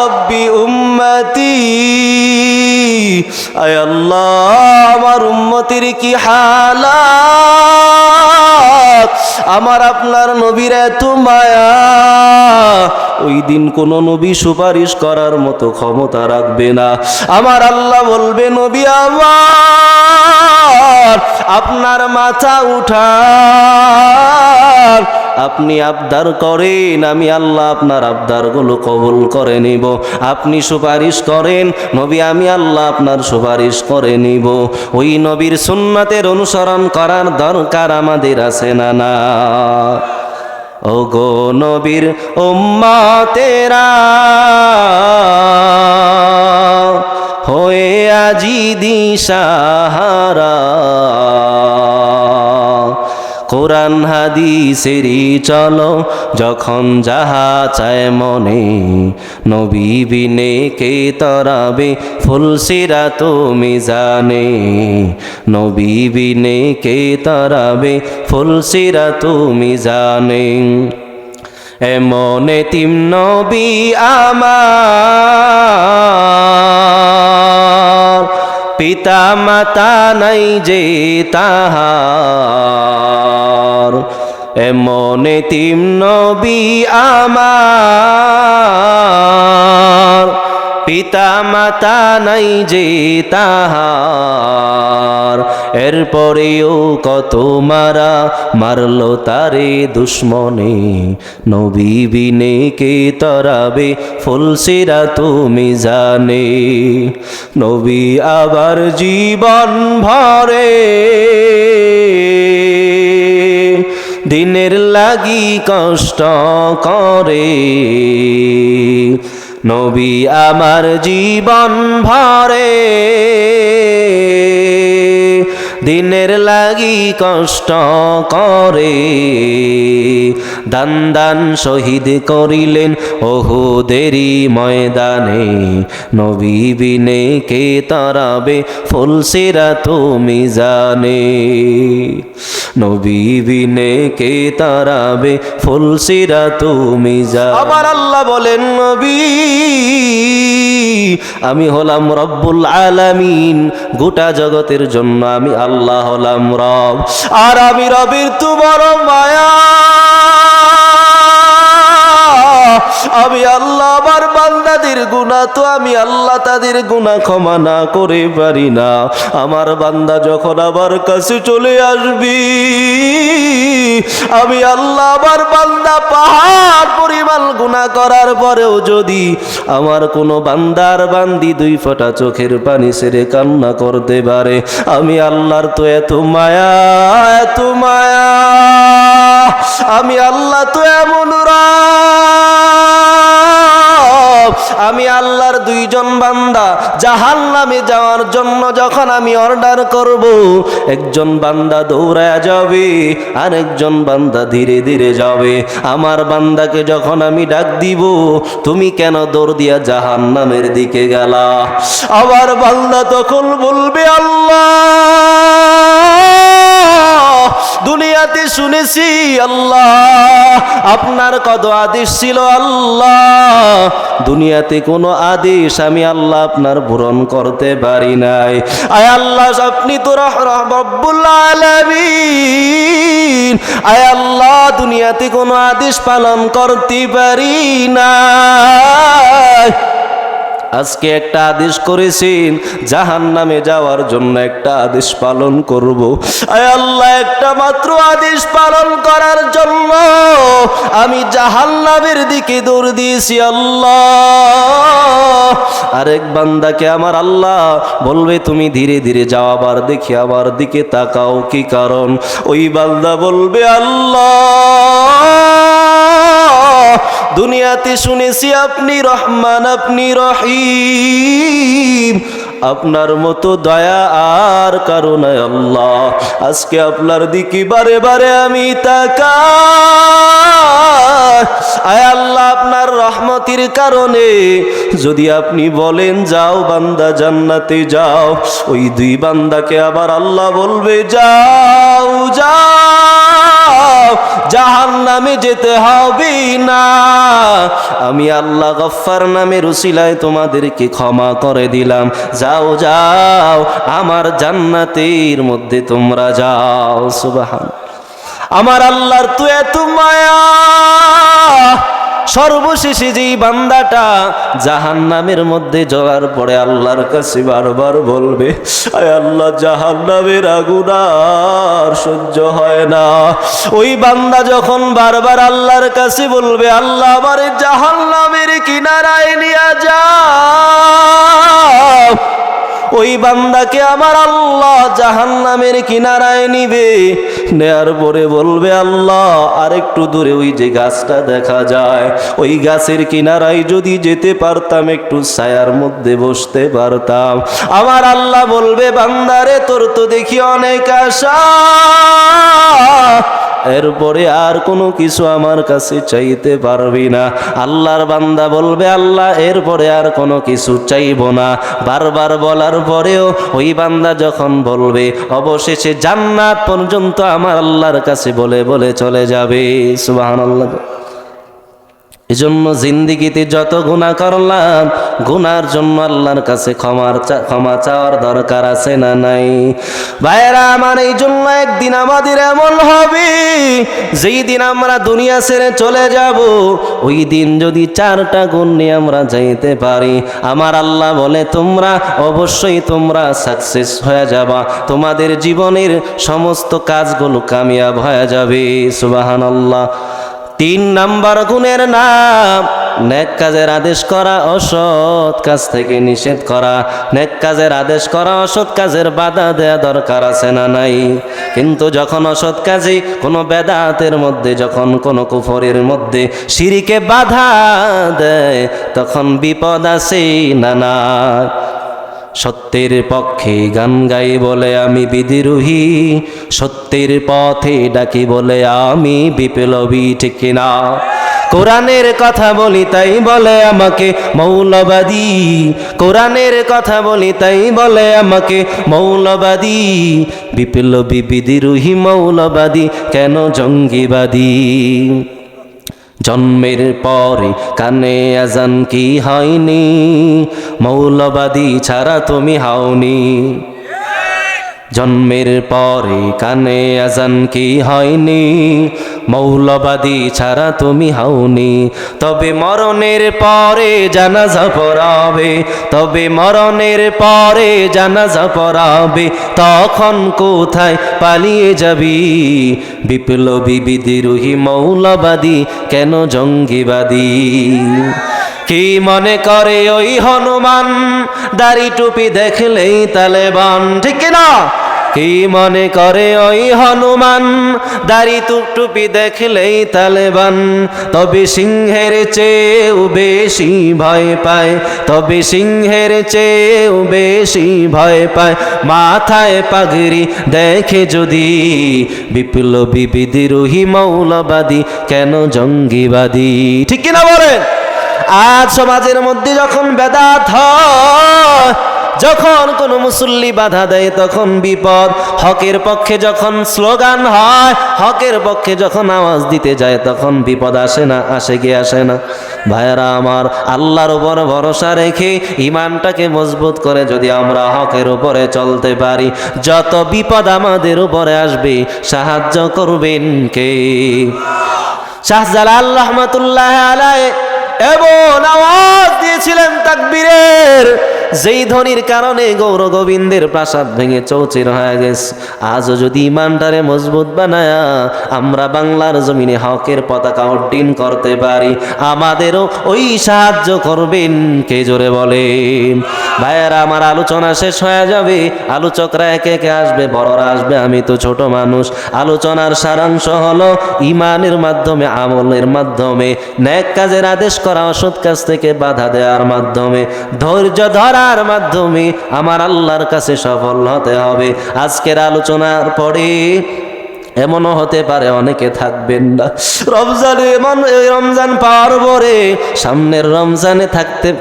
রাব্বি উম্মতি। আয় আল্লাহ, আমার উম্মতির কি হালাত। আমার আপনার নবীর এত মায়া, ওই দিন কোন নবী সুপারিশ করার মতো ক্ষমতা রাখবে না। আমার আল্লাহ বলবে, নবী আমার, আপনার মাথা উঠান, আপনি আবদার করেন, আমি আল্লাহ আপনার আবদারগুলো কবুল করে নিব। আপনি সুপারিশ করেন নবী, আমি আল্লাহ আপনার সুপারিশ করে নিব। ওই নবীর সুন্নাতের অনুসরণ করার দরকার আমাদের আছে না? না। ও গো নবীর উম্মতেরা, হয়ে আজি দিশাহারা, কোরআন হাদিসেরই চলো যখন যাহা চায় মনে, নবী বিনে কে তরাবে ফুলসিরাত মিজানে, নবী বিনে কে তরাবে ফুলসিরাত মিজানে। এমন এতিম নবী আমার, পিতা মাতা নাই যে তাহার, এমন এতিম নবী আমার, পিতা মাতা নাই যে তাহার, এরপরেও কত মারা মারলো তারে দুশ্মনে, নবী বিনে কে তরাবে ফুলসিরাত মিজানে। নবী আবার জীবন ভরে দিনের লাগি কষ্ট করে, নবী আমার জীবন ভরে দিনের লাগি কষ্ট করে, দান দান শহীদ করিলেন ওহুদেরই ময়দানে, নবী বিনে কে তরাবে ফুলসিরাত মিজানে, নবী বিনে কে তরাবে ফুলসিরাত মিজানে। আবার আল্লাহ বলেন নবী আমি হলাম রব্বুল আলামিন, গোটা জগতের জন্য আমি আল্লাহ হলাম রব, আর আমি রবের তো বড় মায়া, আমি আল্লাহ আমার বান্দাদের গুনাহ তো আমি আল্লাহ তাদের গুনাহ ক্ষমা না করে পারি না। আমার বান্দা যখন আমার কাছে চলে আসবি, আমি আল্লাহ আমার বান্দা পাহাড় পরিমাণ গুনাহ করার পরেও যদি আমার কোনো বান্দার বান্দি দুই ফোঁটা চোখের পানি ছেড়ে কান্না করতে পারে, আমি আল্লাহর তো এত মায়া, এত মায়া, আমি আল্লাহ তো এমন রব, আমি আল্লাহর দুইজন বান্দা জাহান্নামে যাওয়ার জন্য যখন আমি অর্ডার করব, একজন বান্দা দৌড়ায় যাবে আর একজন বান্দা ধীরে ধীরে যাবে। আমার বান্দাকে যখন আমি ডাক দিব, তুমি কেন দৌড় দিয়া জাহান্নামের দিকে গেলা, আমার বান্দা তখন বলবে আল্লাহ দুনিয়াতে শুনেছি আল্লাহ আপনার কত আদেশ ছিল, আল্লাহ দুনিয়াতে কোনো আদেশ আমি আল্লাহ আপনার পূরণ করতে পারি নাই। আয় আল্লাহ আপনি তো রব্বুল আলামিন, আয় আল্লাহ দুনিয়াতে কোনো আদেশ পালন করতে পারি না, আজকে একটা আদেশ করেছেন জাহান্নামে যাওয়ার জন্য, একটা আদেশ পালন করব। আয় আল্লাহ একটা মাত্র আদেশ পালন করার জন্য আমি জাহান্নামের দিকে দৌড় দিয়েছি আল্লাহ। আরেক বান্দাকে আমার আল্লাহ বলবে তুমি ধীরে ধীরে যাও, আবার দেখি আমার দিকে তাকাও, কি কারণ? ওই বান্দা বলবে আল্লাহ দুনিয়াতে শুনেছি আপনি রহমান, আপনি রহিম, আপনার মতো দয়া আর কারো নাই আল্লাহ। আজকে আপনার দিকে বারে বারে আমি তাকাই, আয় আল্লাহ আপনার রহমতের কারণে যদি আপনি বলেন যাও বান্দা জান্নাতে যাও, ওই দুই বান্দাকে আবার আল্লাহ বলবে যাও যাও, জাহান্নামে যেতে হবে না, আমি আল্লাহ গফফার নামের উসিলায় তোমাদেরকে ক্ষমা করে দিলাম, যাও যাও আমার জান্নাতের মধ্যে তোমরা যাও। সুবহান, আমার আল্লাহর তো এত মায়া, সর্বশেষে যেই বান্দাটা জাহান্নামের মধ্যে যাওয়ার পরে আল্লাহর কাছে বারবার বলবে আয় আল্লাহ জাহান্নামের আগুন আর সহ্য হয় না, ওই বান্দা যখন বারবার আল্লাহর কাছে বলবে আল্লাহ আমারে জাহান্নামের কিনারায় নিয়ে যাও, ওই বান্দাকে আমার আল্লাহ জাহান্নামের কিনারায় নিবে, নেয়ার পরে বলবে আল্লাহ আরেকটু দূরে ওই যে গাছটা দেখা যায়, ওই গাছের কিনারায় যদি যেতে পারতাম একটু ছায়ার মধ্যে বসতে পারতাম। আমার আল্লাহ বলবে বান্দারে তোর তো দেখি অনেক আশা, এরপরে আর কোনো কিছু আমার কাছে চাইতে পারবি না। আল্লাহর বান্দা বলবে আল্লাহ এরপরে আর কোনো কিছু চাইব না। বারবার বলার পরেও ওই বান্দা যখন বলবে অবশেষে জান্নাত পর্যন্ত আমার আল্লাহর কাছে বলে বলে চলে যাবে। সুবহানাল্লাহ। এজন্য জিন্দিগিতে যত গুনাহ করলাম, গুনার জন্য আল্লাহর কাছে ক্ষমা চাওয়ার দরকার আছে না নাই? ভাইরা আমার, এই জন্য একদিন আমাদের এমন হবে যেই দিন আমরা দুনিয়া ছেড়ে চলে যাব, ওই দিন যদি 4টা গুণ নিয়ে আমরা যাইতে পারি, আমার আল্লাহ বলে তোমরা অবশ্যই তোমরা সাকসেস হয়ে যাবা, তোমাদের জীবনের সমস্ত কাজগুলো কামিয়াব হয়ে যাবে। সুবহানাল্লাহ। 3 নাম্বার গুণের নাম নেক কাজের আদেশ করা, অসৎ কাজ থেকে নিষেধ করা। নেক কাজের আদেশ করা, অসৎ কাজের বাধা দেয়া দরকার আছে না নাই? কিন্তু যখন অসৎ কাজে, কোনো বেদাতের মধ্যে, যখন কোনো কুফরের মধ্যে শিরিকে বাধা দেয়, তখন বিপদ আছে না না? সত্যের পক্ষে গান গাই বলে আমি বিদ্রোহী, সত্যের পথে ডাকি বলে আমি বিপ্লবী, ঠিক কিনা? কোরআনের কথা বলি তাই বলে আমাকে মৌলবাদী, কোরআনের কথা বলি তাই বলে আমাকে মৌলবাদী, বিপ্লবী বিদ্রোহী মৌলবাদী কেন জঙ্গিবাদী? জন্মের পরে কানে আজান কি হয়নি, মৌলবাদী ছাড়া তুমি হাওনি। জন্মের পরে কানে আজান কি হয়নি, মৌলবাদী ছাড়া তুমি হাওনি। তবে মরণের পরে জানাজা পড়াবে, তবে মরণের পরে জানাজা পড়াবে, তখন কোথায় পালিয়ে যাবি? বিপ্লবী বিদ্রোহী মৌলবাদী কেন জঙ্গিবাদী? কি মনে করে ওই হনুমান, দাড়ি টুপি দেখলেই তালেবান, ঠিক না? কি মনে করে ওই হনুমান, দাড়ি টুপি দেখলেই তালেবান? তবে সিংহের চেয়েও বেশি ভয় পায়, তবে সিংহের চেয়েও বেশি ভয় পায় মাথায় পাগড়ি দেখে যদি বিপ্লবী বিদ্রোহী মৌলবাদী কেন জঙ্গিবাদী, ঠিক কিনা বলেন? আজ সমাজের মধ্যে যখন বেদাত হয়, যখন কোনো মুসল্লি বাধা দেয় তখন বিপদ। হকের পক্ষে যখন স্লোগান হয়, হকের পক্ষে যখন আওয়াজ দিতে যায় তখন বিপদ আসে না? আসে কি আসে না? ভাইরা আমার, আল্লাহর উপর ভরসা রেখে ইমানটাকে মজবুত করে যদি আমরা হকের উপরে চলতে পারি, যত বিপদ আমাদের উপরে আসবে সাহায্য করবেন কে? শাহজালাল রহমাতুল্লাহ আলাইহি এমন আওয়াজ দিয়েছিলেন তাকবীরের, যেই ধ্বনির কারণে গৌর গোবিন্দের প্রাসাদ ভেঙে চৌচির হয়ে গেছে। আজও যদি ইমানটারে মজবুত বানায়া আমরা বাংলার জমিনে হকের পতাকা উড্ডীন করতে পারি, আমাদেরও ওই সাহায্য করবেন কে? জোরে বলেন। ভাইয়েরা আমার, আলোচনা শেষ হয়ে যাবে, আলোচকরা একে একে আসবে, বড়রা আসবে, আমি তো ছোট মানুষ। আলোচনার সারাংশ হলো ইমানের মাধ্যমে, আমলের মাধ্যমে, নেক কাজের আদেশ করা, অসৎ কাজ থেকে বাধা দেওয়ার মাধ্যমে, ধৈর্য ধরার মাধ্যমে আমার আল্লাহর কাছে সফল হতে হবে। আজকের আলোচনার পরে এমনও হতে পারে অনেকে থাকবেন না রমজান পাওয়ার পরে, সামনের রমজানে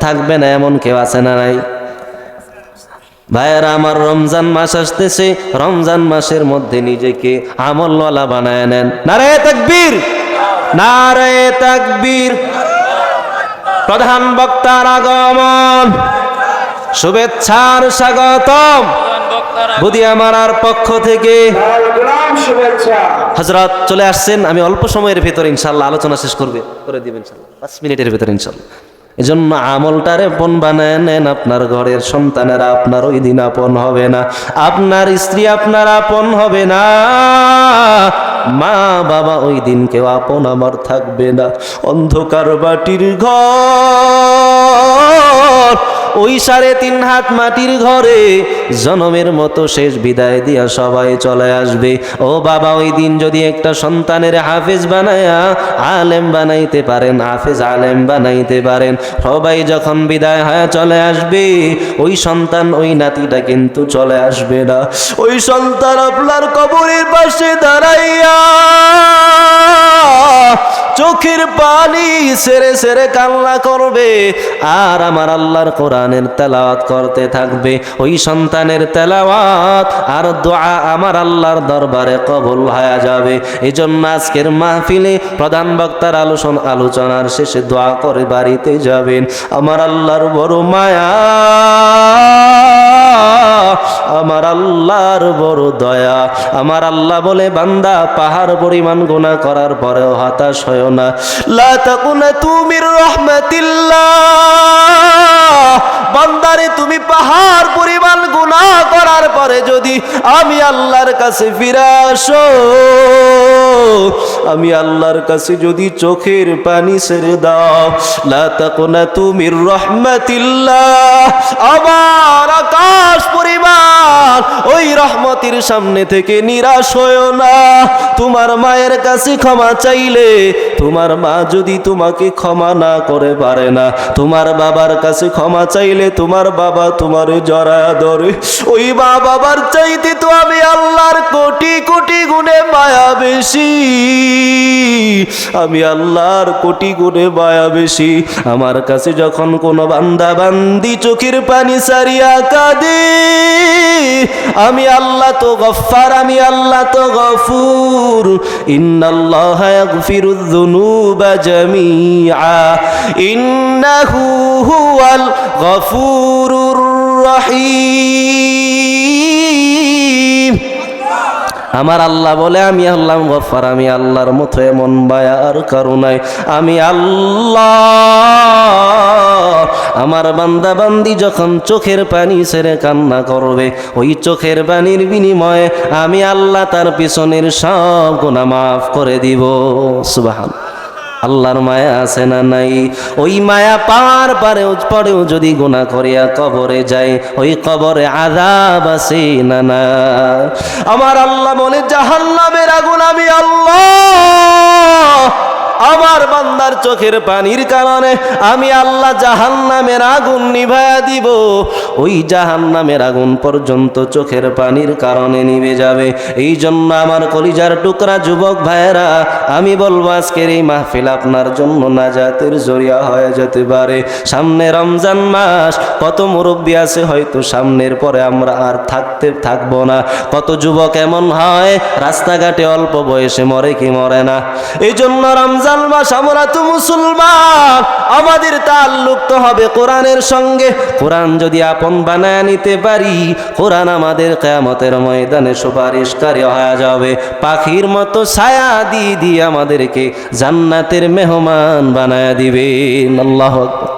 থাকবে না, এমন কেউ আছে না নাই? ভাইয়েরা আমার, রমজান মাস আসতেছে, রমজান মাসের মধ্যে নিজেকে আমলওয়ালা বানায় নেন। নারে তাকবীর, নারে তাকবীর। প্রধান বক্তার আগমন, শুভেচ্ছার স্বাগতম বুদিয়ামারার পক্ষ থেকে হযরত চলে আসছেন। আমি অল্প সময়ের ভিতরে ইনশাআল্লাহ আলোচনা শেষ করে দিবেন ইনশাআল্লাহ, 5 মিনিটের ভিতরে ইনশাআল্লাহ। এজন্য আমলটারে আপন বানায় নেন। আপনার ঘরের সন্তানেরা আপনার ওই দিন আপন হবে না, আপনার স্ত্রী আপনার আপন হবে না, মা বাবা ওই দিন কেউ আপন আমার থাকবে না। অন্ধকার বাটির ঘর, ওই 3.5 হাত মাটির ঘরে জনমের মতো শেষ বিদায় দিয়া সবাই চলে আসবে। ও বাবা, ওই দিন যদি একটা সন্তানের হাফেজ বানায়া আলেম বানাইতে পারেন, হাফেজ আলেম বানাইতে পারেন, সবাই যখন বিদায় হয়ে চলে আসবে, ওই সন্তান, ওই নাতিটা কিন্তু চলে আসবে না। ওই সন্তান আপনার কবরের পাশে দাঁড়াইয়া চোখের পানি ছেড়ে ছেড়ে কান্না করবে আর আমার আল্লাহর কোরআনের তেলাওয়াত করতে থাকবে। ওই সন্তানের তেলাওয়াত আর দোয়া আমার আল্লাহর দরবারে কবুল হয়ে যাবে। এই জন্য আজকের মাহফিলে প্রধান বক্তার আলোচনার শেষে দোয়া করে বাড়িতে যাবেন। আমার আল্লাহর বড় মায়া, আমার আল্লাহর বড় দয়া। আমার আল্লাহ বলে, বান্দা পাহাড় পরিমাণ গুনাহ করার পরেও হতাশ হয়ো না। লা তাকুনাতু মির রাহমাতিল্লাহ। বান্দারে তুমি পাহাড় পরিমাণ গুনাহ করার পরে যদি আমি আল্লাহর কাছে ফিরে আসো, আমি আল্লাহর কাছে যদি চোখের পানি ছেড়ে দাও, লা তাকুনাতু মির রাহমাতিল্লাহ, আমার আকাশ পরিমাণ ওই রহমতের সামনে থেকে নিরাশ হয়ো না। তোমার মায়ের কাছে ক্ষমা চাইলে তোমার মা যদি তোমাকে ক্ষমা না করে পারে না, তোমার বাবার কাছে ক্ষমা চাইলে তোমার বাবা তোমারে জড়ায় ধরে। ওই মা বাবার চাইতে তো আমি আল্লাহর কোটি কোটি গুণে মায়া বেশি, আমি আল্লাহর কোটি গুণে মায়া বেশি। আমার কাছে যখন কোনো বান্দা বান্দি চোখের পানি সারিয়া কাঁদে, আমি আল্লাহ তো গফফার, আমি আল্লাহ তো গফুর। ইন্নাল্লাহা ইয়াগফিরুয যুনুবা জামিআ ইন্নাহু হুয়াল গফুরুর রহিম। আমার আল্লাহ বলে, আমি আল্লাহ গফফার, আমি আল্লাহর মতো এমন মায়া আর কারো নাই। আমি আল্লাহ, আমার বান্দা বান্দি যখন চোখের পানি ছেড়ে কান্না করবে, ওই চোখের পানির বিনিময়ে আমি আল্লাহ তার পিছনের সব গুনাহ মাফ করে দিব। সুবহানাল্লাহ। আল্লাহর মায়া আছে না নাই? ওই মায়া পাওয়ার পরেও যদি গুনাহ করিয়া কবরে যায়, ওই কবরে আযাব আছে না না? আমার আল্লাহ বলে, জাহান্নামের আগুন আমি আল্লাহ আমার বান্দার চোখের পানির কারণে আমি আল্লাহ জাহান্নামের আগুন নিভায়া দিব। ওই জাহান্নামের আগুন পর্যন্ত চোখের পানির কারণে নিভে যাবে। এই জন্য আমার কলিজার টুকরা যুবক ভাইয়েরা, আমি বলবো আজকের এই মাহফিল আপনার জন্য নাজাতের জরিয়া হয়ে যেতে পারে। সামনে রমজান মাস, কত মুরব্বী আছে হয়তো সামনের পরে আমরা আর থাকবো না। কত যুবক এমন হয় রাস্তাঘাটে অল্প বয়সে মরে কি মরে না। এই জন্য রমজান মাস আমরা তো মুসলমান, আমাদের তাল্লুক তো হবে কোরআনের সঙ্গে। কোরআন যদি আপন বানায় নিতে পারি, কোরআন আমাদের কিয়ামতের ময়দানে সুপারিশকারী হয়ে যাবে। পাখির মতো ছায়া দিয়ে আমাদেরকে জান্নাতের মেহমান বানায় দিবেন। আল্লাহু আকবার।